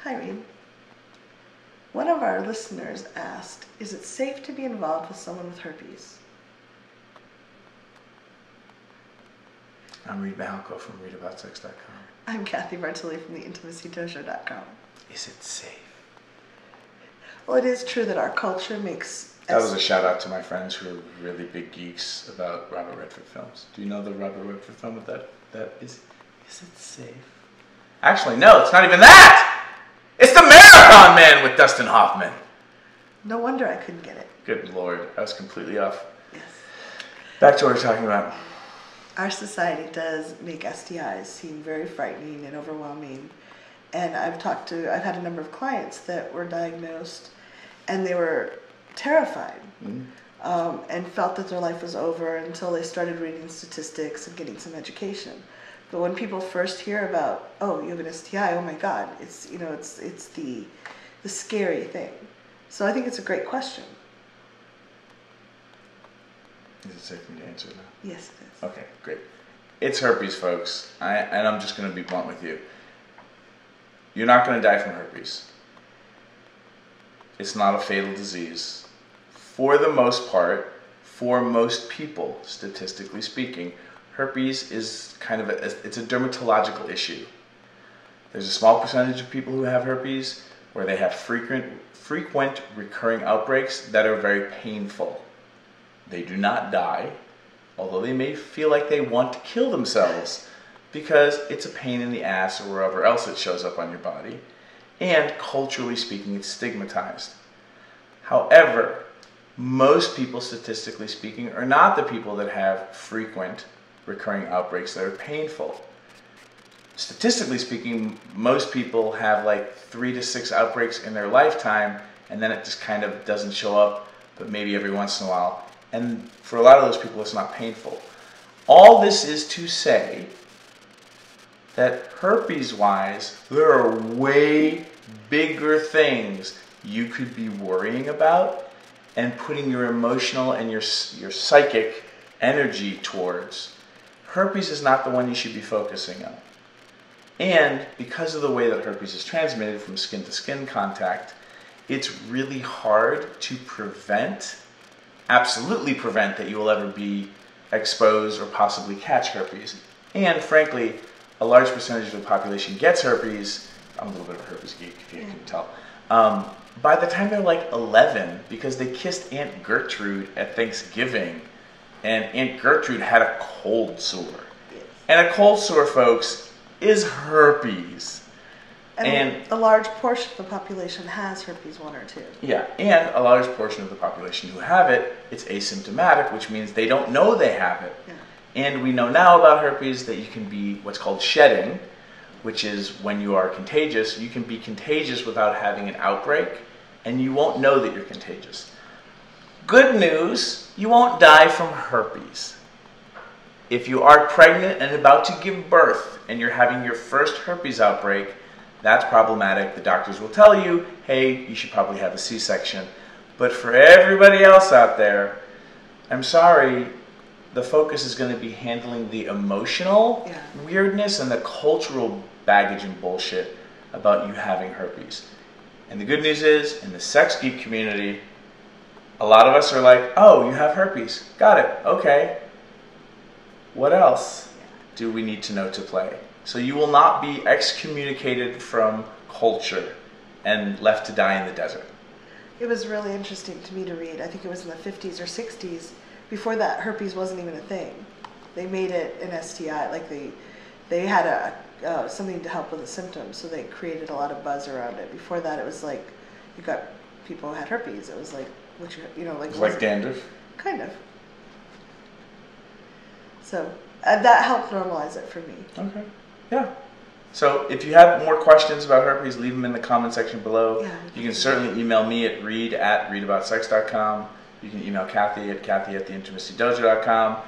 Hi, Reid. One of our listeners asked, is it safe to be involved with someone with herpes? I'm Reid from readaboutsex.com. I'm Cathy from theintimacydojo.com. Is it safe? Well, it is true that our culture makes... That was a shout out to my friends who are really big geeks about Robert Redford films. Do you know the Robert Redford film with that is it safe? Actually, no, it's not even that! It's the Marathon Man with Dustin Hoffman. No wonder I couldn't get it. Good Lord, I was completely off. Yes. Back to what we're talking about. Our society does make STIs seem very frightening and overwhelming. And I've had a number of clients that were diagnosed and they were terrified and felt that their life was over until they started reading statistics and getting some education. But when people first hear about, oh, you have an STI, oh my God, it's the scary thing. So I think it's a great question. Is it safe for me to answer now? Yes, it is. Okay, great. It's herpes, folks. And I'm just going to be blunt with you. You're not going to die from herpes. It's not a fatal disease. For the most part, for most people, statistically speaking, herpes is kind of it's a dermatological issue. There's a small percentage of people who have herpes where they have frequent recurring outbreaks that are very painful. They do not die, although they may feel like they want to kill themselves because it's a pain in the ass or wherever else it shows up on your body. And culturally speaking, it's stigmatized. However, most people, statistically speaking, are not the people that have frequent recurring outbreaks that are painful. Statistically speaking, most people have like 3 to 6 outbreaks in their lifetime, and then it just kind of doesn't show up, but maybe every once in a while. And for a lot of those people, it's not painful. All this is to say that herpes-wise, there are way bigger things you could be worrying about and putting your emotional and your psychic energy towards. Herpes is not the one you should be focusing on. And because of the way that herpes is transmitted from skin to skin contact, it's really hard to prevent, absolutely prevent, that you will ever be exposed or possibly catch herpes. And frankly, a large percentage of the population gets herpes. I'm a little bit of a herpes geek, if you can tell. By the time they're like 11, because they kissed Aunt Gertrude at Thanksgiving, and Aunt Gertrude had a cold sore. Yes. And a cold sore, folks, is herpes. And a large portion of the population has herpes 1 or 2. Yeah, and a large portion of the population who have it, it's asymptomatic, which means they don't know they have it. Yeah. And we know now about herpes that you can be what's called shedding, which is when you are contagious. You can be contagious without having an outbreak, and you won't know that you're contagious. Good news, you won't die from herpes. If you are pregnant and about to give birth, and you're having your first herpes outbreak, that's problematic. The doctors will tell you, hey, you should probably have a C-section. But for everybody else out there, I'm sorry, the focus is going to be handling the emotional weirdness and the cultural baggage and bullshit about you having herpes. And the good news is, in the sex geek community, a lot of us are like, oh, you have herpes. Got it. Okay. What else do we need to know to play? So you will not be excommunicated from culture and left to die in the desert. It was really interesting to me to read. I think it was in the 50s or 60s. Before that, herpes wasn't even a thing. They made it an STI. Like they had something to help with the symptoms, so they created a lot of buzz around it. Before that, it was like you got people who had herpes. It was like like it's like dandruff. Kind of. So that helped normalize it for me. Okay. Yeah. So if you have more questions about herpes, leave them in the comment section below. Yeah, you can certainly email me at reid@readaboutsex.com. You can email Cathy at theintimacydojo.com.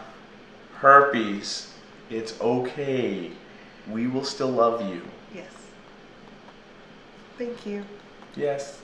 Herpes, it's okay. We will still love you. Yes. Thank you. Yes.